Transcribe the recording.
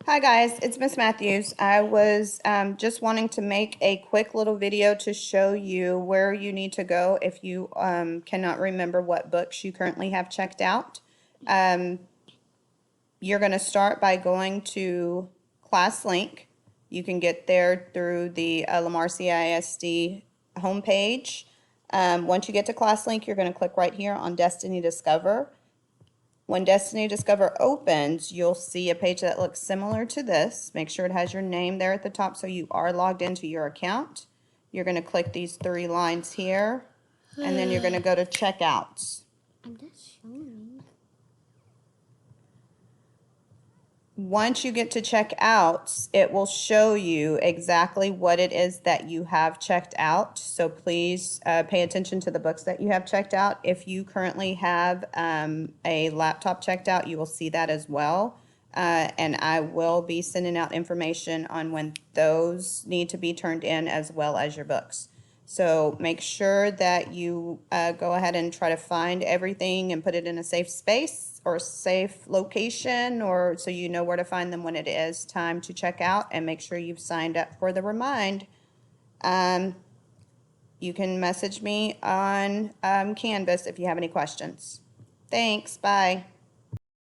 Hi guys, it's Miss Matthews. I was just wanting to make a quick little video to show you where you need to go if you cannot remember what books you currently have checked out. You're going to start by going to ClassLink. You can get there through the Lamar CISD homepage. Once you get to ClassLink, you're going to click right here on Destiny Discover. When Destiny Discover opens, you'll see a page that looks similar to this. Make sure it has your name there at the top so you are logged into your account. You're going to click these three lines here, and then you're going to go to Checkouts. I'm just showing. Once you get to Checkouts, it will show you exactly what it is that you have checked out. So please pay attention to the books that you have checked out. If you currently have a laptop checked out, you will see that as well. And I will be sending out information on when those need to be turned in as well as your books. So make sure that you go ahead and try to find everything and put it in a safe space or safe location, or so you know where to find them when it is time to check out, and make sure you've signed up for the remind. You can message me on Canvas if you have any questions. Thanks. Bye.